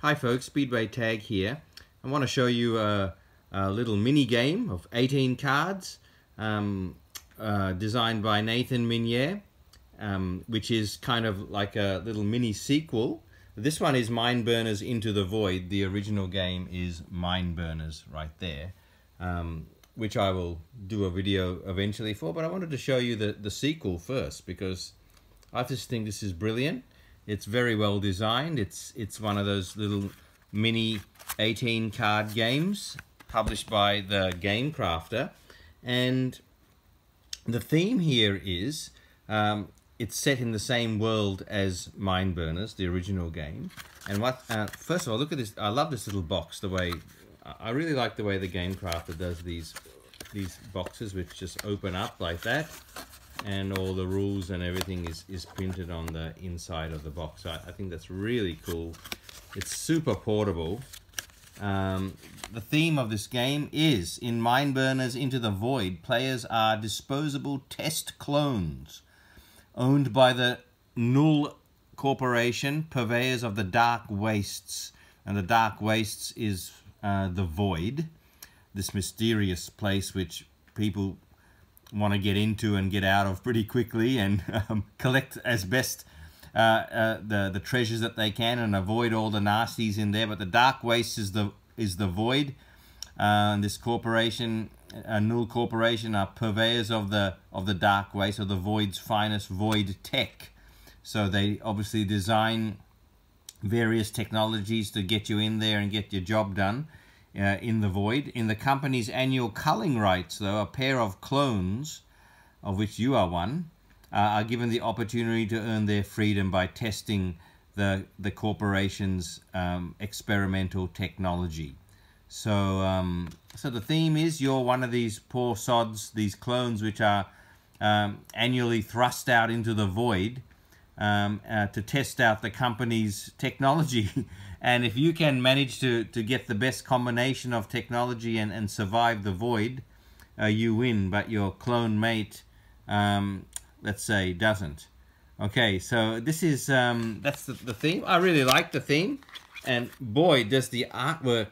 Hi folks, Speedway Tag here. I want to show you a little mini game of 18 cards designed by Nathan Minier, which is kind of like a little mini sequel. This one is Mindburners Into the Void. The original game is Mindburners right there, which I will do a video eventually for, but I wanted to show you the sequel first because I just think this is brilliant. It's very well designed. It's one of those little mini 18 card games published by the Game Crafter, and the theme here is it's set in the same world as Mindburners, the original game. And what first of all, look at this. I love this little box. The way I really like the way the Game Crafter does these boxes, which just open up like that. And all the rules and everything is printed on the inside of the box. So I think that's really cool. It's super portable. The theme of this game is, in Mindburners Into the Void, players are disposable test clones owned by the Null Corporation, purveyors of the Dark Wastes. And the Dark Wastes is the Void, this mysterious place which people want to get into and get out of pretty quickly, and collect as best the treasures that they can and avoid all the nasties in there. But the Dark Waste is the Void. This corporation, Null Corporation, are purveyors of the Dark Waste, or the Void's finest void tech. So they obviously design various technologies to get you in there and get your job done. In the Void. In the company's annual culling rights, though, a pair of clones, of which you are one, are given the opportunity to earn their freedom by testing the corporation's experimental technology. So, so the theme is you're one of these poor sods, these clones which are annually thrust out into the Void to test out the company's technology. And if you can manage to get the best combination of technology and survive the Void, you win, but your clone mate, let's say, doesn't. Okay, so this is, that's the theme. I really like the theme. And boy, does the artwork,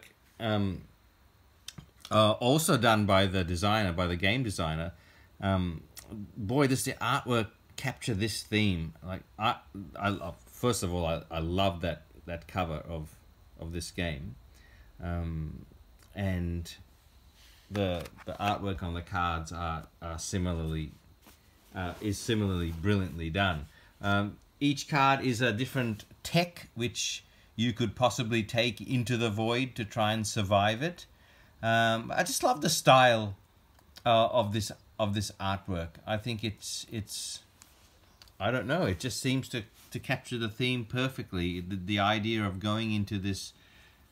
also done by the designer, by the game designer, boy, does the artwork capture this theme. Like, first of all, I love that cover of this game, and the artwork on the cards is similarly brilliantly done. Each card is a different tech which you could possibly take into the Void to try and survive it. I just love the style of this artwork. I think it's I don't know, it just seems to capture the theme perfectly. The idea of going into this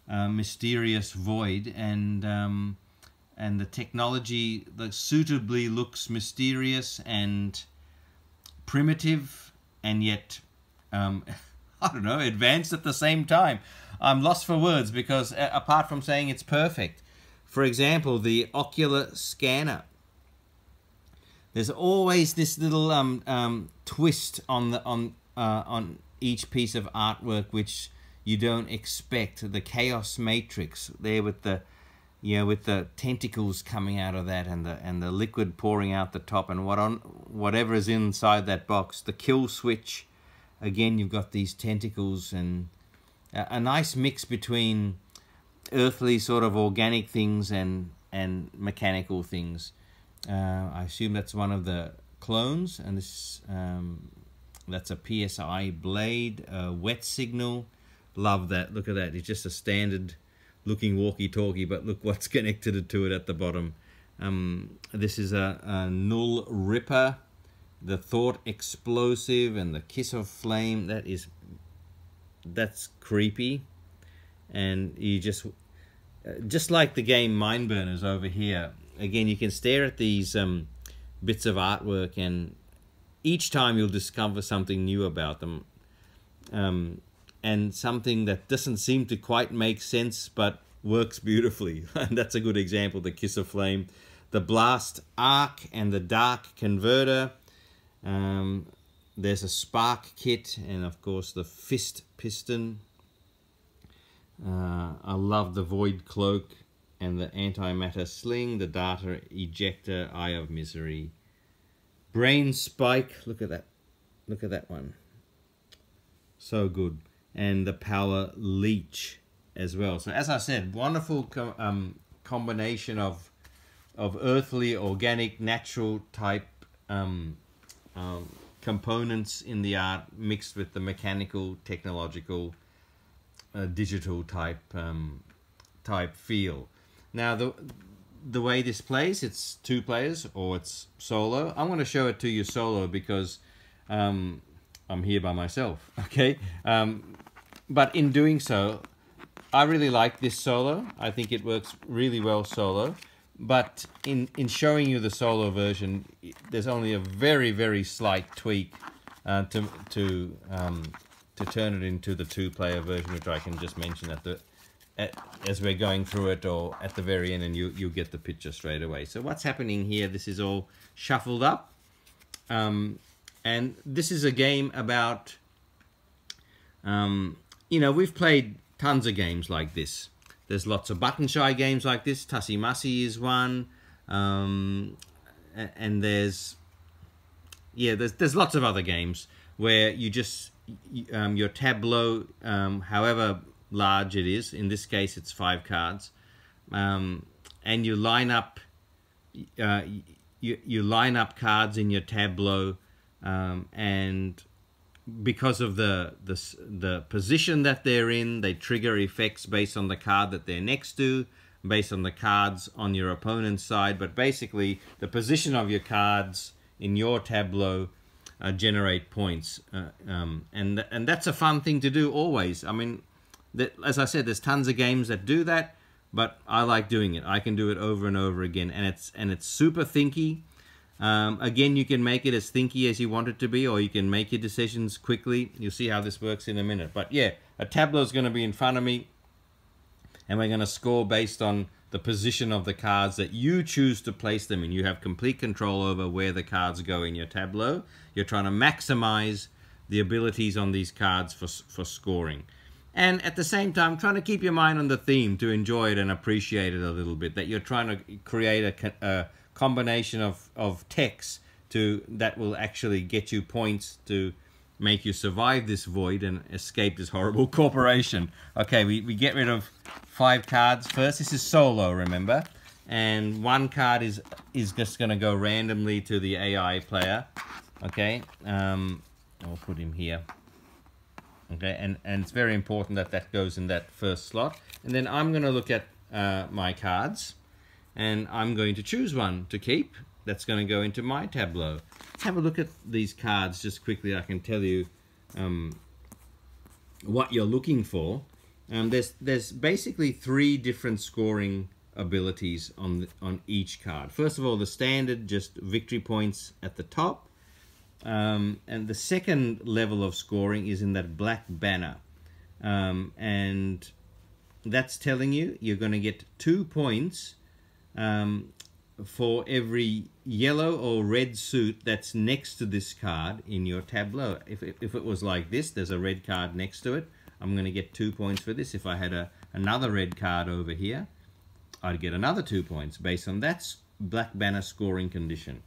mysterious Void, and the technology that suitably looks mysterious and primitive, and yet I don't know, advanced at the same time. I'm lost for words because apart from saying it's perfect, for example, the ocular scanner. There's always this little twist on each piece of artwork which you don't expect. The chaos matrix there with the with the tentacles coming out of that, and the liquid pouring out the top, and whatever is inside that box. The kill switch, again, you've got these tentacles, and a nice mix between earthly sort of organic things and mechanical things. I assume that's one of the clones, and this that's a PSI blade, wet signal. Love that. Look at that. It's just a standard looking walkie-talkie, but look what's connected to it at the bottom. This is a Null Ripper, the Thought Explosive, and the Kiss of Flame. That's creepy, and you just like the game Mindburners over here. Again, you can stare at these bits of artwork, and each time you'll discover something new about them, and something that doesn't seem to quite make sense but works beautifully. And that's a good example, the Kiss of Flame. The Blast Arc and the Dark Converter. There's a Spark Kit, and of course the Fist Piston. love the void cloak and the antimatter sling, the data ejector, eye of misery, brain spike. Look at that. Look at that one. So good. And the power leech as well. So as I said, wonderful combination of earthly, organic, natural type components in the art mixed with the mechanical, technological, digital type feel. Now the way this plays, it's 2 players or it's solo. I'm going to show it to you solo because I'm here by myself, okay? But in doing so, I really like this solo. I think it works really well solo. But in showing you the solo version, there's only a very, very slight tweak to turn it into the 2-player version, which I can just mention as we're going through it, or at the very end, and you'll get the picture straight away. So what's happening here? This is all shuffled up, and this is a game about, you know, we've played tons of games like this. There's lots of button shy games like this. Tussie Mussy is one, and there's lots of other games where you just your tableau, however large it is, in this case it's 5 cards, and you line up you line up cards in your tableau, and because of the position that they're in, they trigger effects based on the card that they're next to, based on the cards on your opponent's side. But basically, the position of your cards in your tableau generate points, and that's a fun thing to do always. I mean, as I said, there's tons of games that do that, but I like doing it. I can do it over and over again, and it's super thinky. Again, you can make it as thinky as you want it to be, or you can make your decisions quickly. You'll see how this works in a minute. But yeah, a tableau is going to be in front of me, and we're going to score based on the position of the cards that you choose to place them in. You have complete control over where the cards go in your tableau. You're trying to maximize the abilities on these cards for scoring. And at the same time, trying to keep your mind on the theme to enjoy it and appreciate it a little bit. That you're trying to create a combination of text that will actually get you points to make you survive this void and escape this horrible corporation. Okay, we get rid of 5 cards first. This is solo, remember? And 1 card is just going to go randomly to the AI player. Okay, I'll put him here. Okay, and it's very important that goes in that first slot. And then I'm going to look at my cards, and I'm going to choose one to keep. That's going to go into my tableau. Let's have a look at these cards just quickly. I can tell you what you're looking for. There's basically 3 different scoring abilities on each card. First of all, the standard, just victory points at the top. And the second level of scoring is in that black banner. And that's telling you you're going to get 2 points for every yellow or red suit that's next to this card in your tableau. If it was like this, there's a red card next to it, I'm going to get 2 points for this. If I had another red card over here, I'd get another 2 points based on that black banner scoring condition.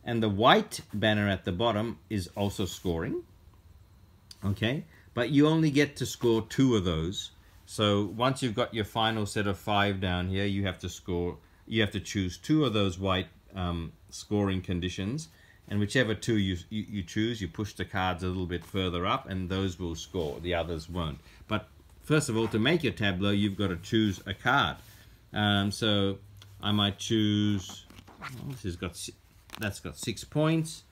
And the white banner at the bottom is also scoring, okay? But you only get to score 2 of those. So once you've got your final set of 5 down here, you have to choose 2 of those white scoring conditions, and whichever 2 you choose, you push the cards a little bit further up, and those will score. The others won't. But first of all, to make your tableau, you've got to choose a card. So I might choose. Well, that's got 6 points.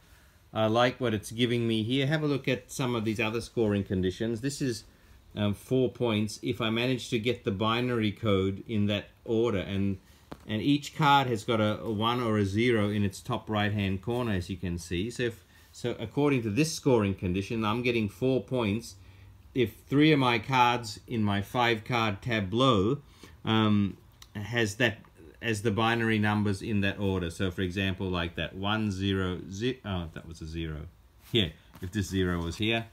I like what it's giving me here. Have a look at some of these other scoring conditions. This is 4 points if I manage to get the binary code in that order, and each card has got a 1 or a 0 in its top right hand corner, as you can see. So according to this scoring condition, I'm getting 4 points if 3 of my cards in my 5 card tableau has that as the binary numbers in that order. So for example, like that 1 0 0, oh, that was a 0 here. If this 0 was here,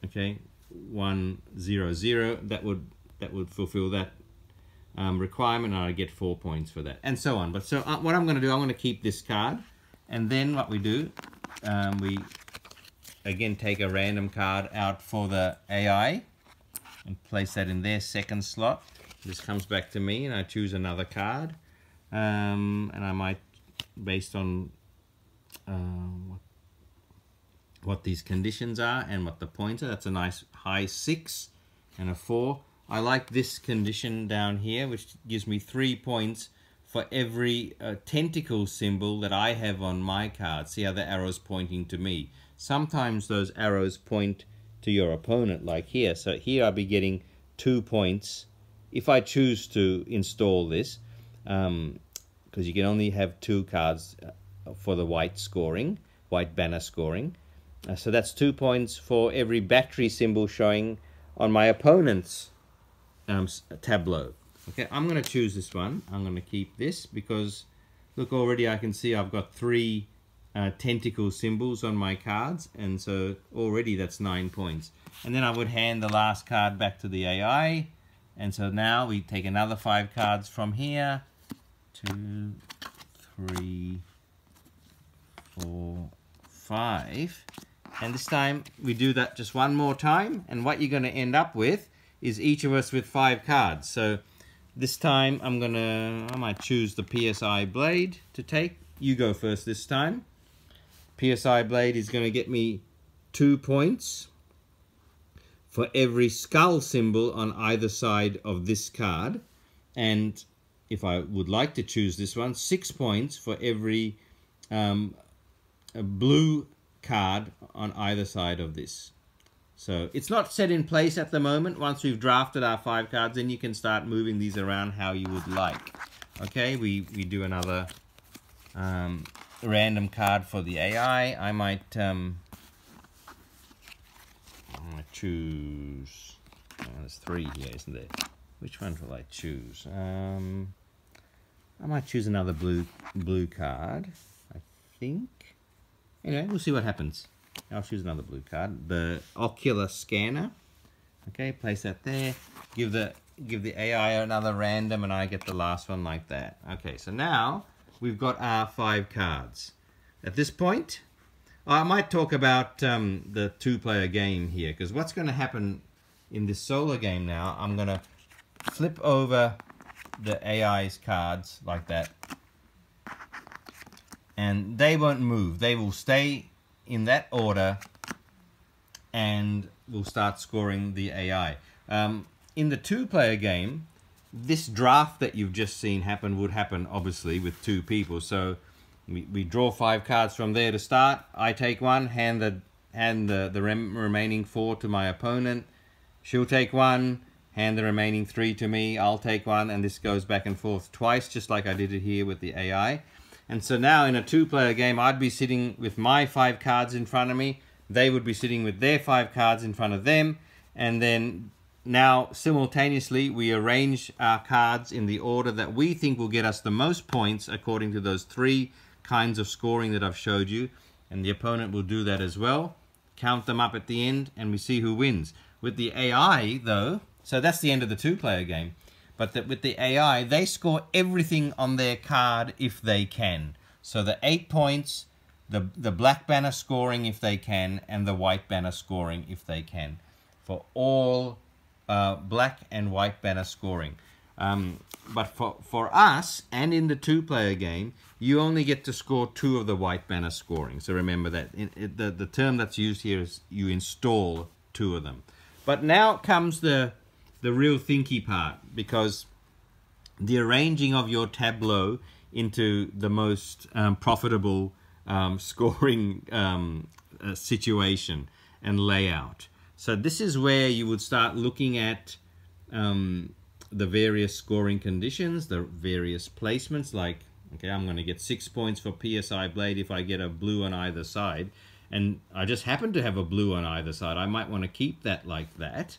okay, 1 0 0, that would that would fulfill that requirement, and I get 4 points for that, and so on. But so what I'm going to do, I'm going to keep this card, and then what we do, we again take a random card out for the AI and place that in their second slot. This comes back to me, and I choose another card, and I might, based on what these conditions are and what the points are. That's a nice high 6 and a 4. I like this condition down here, which gives me 3 points for every tentacle symbol that I have on my card. See how the arrow's pointing to me. Sometimes those arrows point to your opponent, like here. So here I'll be getting 2 points if I choose to install this, because you can only have 2 cards for the white banner scoring. So that's 2 points for every battery symbol showing on my opponent's tableau. Okay, I'm going to choose this one. I'm going to keep this because, look, already I can see I've got 3 tentacle symbols on my cards, and so already that's 9 points. And then I would hand the last card back to the AI, and so now we take another 5 cards from here. 2, 3, 4, 5. And this time we do that just one more time, and what you're going to end up with is each of us with 5 cards. So this time I might choose the PSI blade to take. You go first this time. PSI blade is going to get me 2 points for every skull symbol on either side of this card, and if I would like to choose this one, 6 points for every blue card on either side of this. So it's not set in place at the moment. Once we've drafted our 5 cards, then you can start moving these around how you would like. Okay, we do another random card for the AI. I might choose, there's 3 here, isn't there? Which one will I choose? I might choose another blue card, I think. Anyway, we'll see what happens. I'll choose another blue card. The ocular scanner. Okay, place that there. Give the AI another random, and I get the last one like that. Okay, so now we've got our 5 cards. At this point, I might talk about the 2-player game here, because what's going to happen in this solo game now, I'm going to flip over the AI's cards like that, and they won't move. They will stay in that order, and we'll start scoring the AI. In the 2-player game, this draft that you've just seen would happen obviously with 2 people. So we draw 5 cards from there to start. I take one, hand the remaining 4 to my opponent. She'll take one, hand the remaining 3 to me. I'll take one, and this goes back and forth twice, just like I did it here with the AI. And so now in a 2-player game, I'd be sitting with my 5 cards in front of me. They would be sitting with their 5 cards in front of them. And then now simultaneously, we arrange our cards in the order that we think will get us the most points according to those 3 kinds of scoring that I've showed you. And the opponent will do that as well. Count them up at the end, and we see who wins. With the AI, though, so that's the end of the 2-player game. But with the AI, they score everything on their card if they can. So the 8 points, the black banner scoring if they can, and the white banner scoring if they can. For all black and white banner scoring. But for us, and in the 2-player game, you only get to score 2 of the white banner scoring. So remember that. The term that's used here is you install 2 of them. But now comes the real thinky part, because the arranging of your tableau into the most profitable scoring situation and layout. So this is where you would start looking at the various scoring conditions, the various placements, like, okay, I'm going to get 6 points for PSI blade if I get a blue on either side. And I just happen to have a blue on either side. I might want to keep that like that.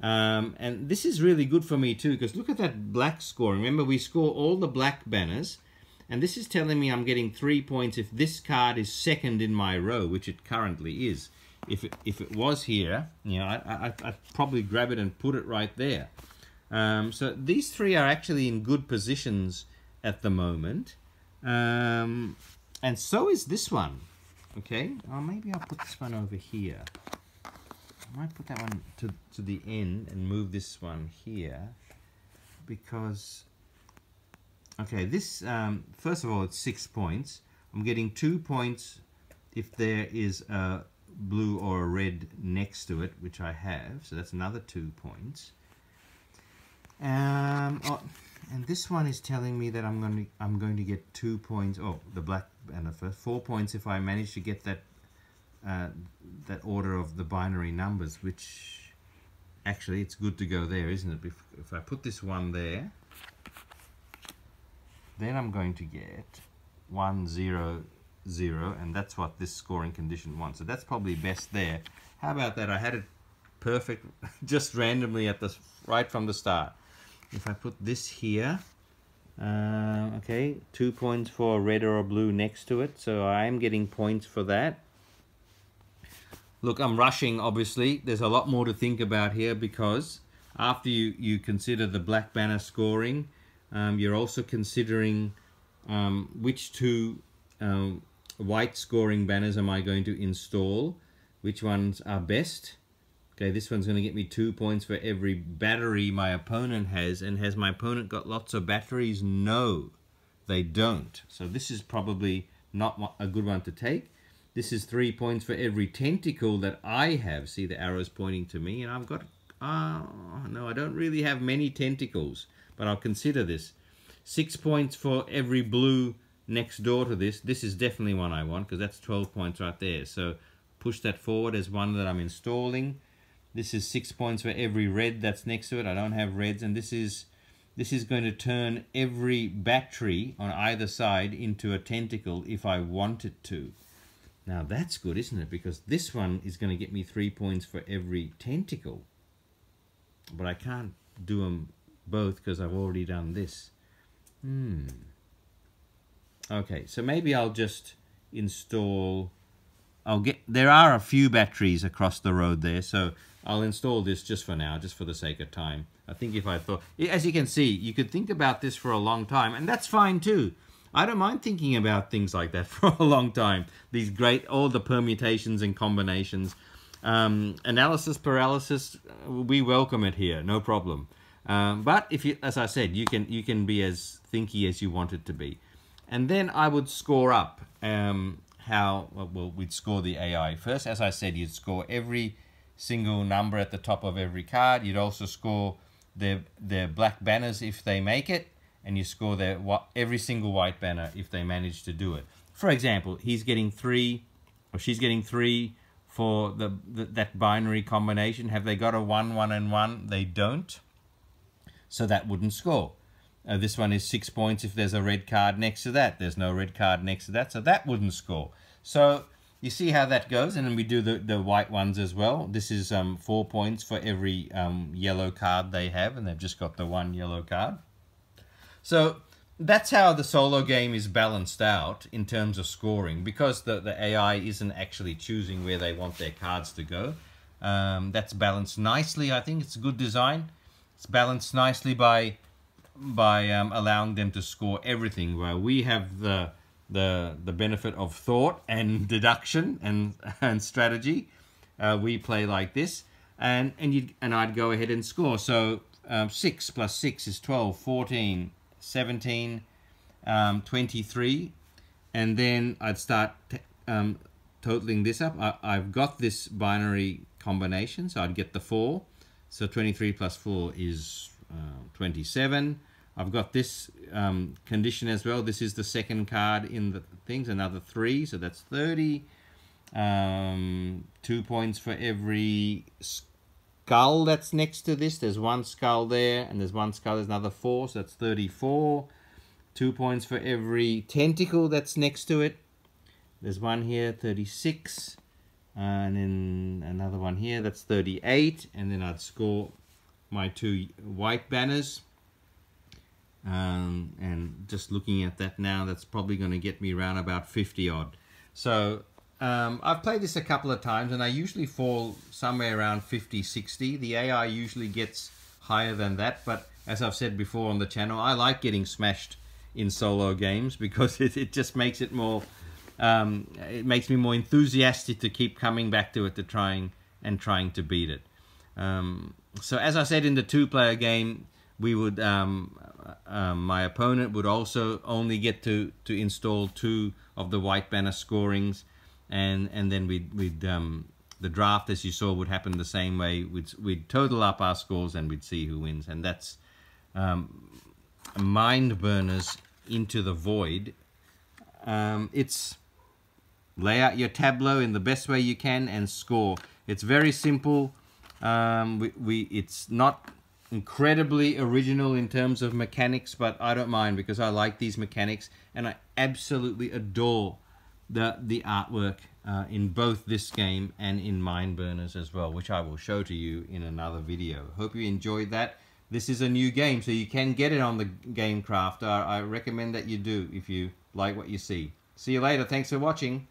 And this is really good for me too, because look at that black scoring. Remember, we score all the black banners, and this is telling me I'm getting 3 points if this card is second in my row, which it currently is. If it was here, you know, I'd probably grab it and put it right there. So these three are actually in good positions at the moment. And so is this one. Okay, or maybe I'll put this one over here. I might put that one to the end and move this one here, because, okay, this, first of all, it's 6 points. I'm getting 2 points if there is a blue or a red next to it, which I have, so that's another 2 points. Oh, and this one is telling me that I'm going to get 2 points. Oh, the black banner first. 4 points if I manage to get that that order of the binary numbers, which actually it's good to go there, isn't it? If I put this one there, then I'm going to get 1, 0, 0, and that's what this scoring condition wants. So that's probably best there. How about that? I had it perfect just randomly at the right from the start. If I put this here, okay, 2 points for a red or a blue next to it, so I'm getting points for that. Look, I'm rushing, obviously. There's a lot more to think about here, because after you consider the black banner scoring, you're also considering which two white scoring banners am I going to install, which ones are best. Okay, this one's going to get me 2 points for every battery my opponent has. And has my opponent got lots of batteries? No, they don't. So this is probably not a good one to take. This is 3 points for every tentacle that I have. See, the arrow's pointing to me, and I've got, no, I don't really have many tentacles, but I'll consider this. 6 points for every blue next door to this. This is definitely one I want, because that's 12 points right there. So push that forward as one that I'm installing. This is 6 points for every red that's next to it. I don't have reds, and this is going to turn every battery on either side into a tentacle if I want it to. Now that's good, isn't it? Because this one is going to get me 3 points for every tentacle. But I can't do them both because I've already done this. Okay, so maybe I'll just install... there are a few batteries across the road there, so I'll install this just for now, just for the sake of time. I think if I thought... As you can see, you could think about this for a long time, and that's fine too. I don't mind thinking about things like that for a long time. These great, all the permutations and combinations. Analysis paralysis, we welcome it here, no problem. But if you, as I said, you can be as thinky as you want it to be. And then I would score up we'd score the AI. First, as I said, you'd score every single number at the top of every card. You'd also score their black banners if they make it. And you score every single white banner if they manage to do it. For example, he's getting 3, or she's getting 3 for that binary combination. Have they got a 1, 1, and 1? They don't. So that wouldn't score. This one is 6 points if there's a red card next to that. There's no red card next to that, so that wouldn't score. So you see how that goes, and then we do the white ones as well. This is 4 points for every yellow card they have, and they've just got the 1 yellow card. So that's how the solo game is balanced out in terms of scoring, because the AI isn't actually choosing where they want their cards to go. That's balanced nicely. I think it's a good design. It's balanced nicely by allowing them to score everything, where we have the benefit of thought and deduction and strategy. We play like this, and I'd go ahead and score. So 6 plus 6 is 12, 14, 17, 23, and then I'd start totaling this up. I've got this binary combination, so I'd get the 4. So 23 plus 4 is 27. I've got this condition as well. This is the second card in the things, another 3, so that's 30. 2 points for every skull that's next to this. There's 1 skull there, and there's 1 skull. There's another 4, so that's 34. 2 points for every tentacle that's next to it. There's 1 here, 36. And then another 1 here, that's 38. And then I'd score my 2 white banners. And just looking at that now, that's probably going to get me around about 50 odd. So I've played this a couple of times, and I usually fall somewhere around 50, 60. The AI usually gets higher than that, but as I've said before on the channel, I like getting smashed in solo games because it just makes it more, it makes me more enthusiastic to keep coming back to it, to trying to beat it. So as I said, in the 2-player game, we would, my opponent would also only get to install 2 of the white banner scorings, and then we'd the draft, as you saw, would happen the same way. We'd total up our scores and we'd see who wins, and that's Mindburners Into the Void. It's lay out your tableau in the best way you can and score. It's very simple. It's not incredibly original in terms of mechanics, but I don't mind because I like these mechanics, and I absolutely adore the artwork in both this game and in Mindburners as well, which I will show to you in another video. Hope you enjoyed that. This is a new game, so you can get it on the Gamecraft. I recommend that you do if you like what you see. See you later. Thanks for watching.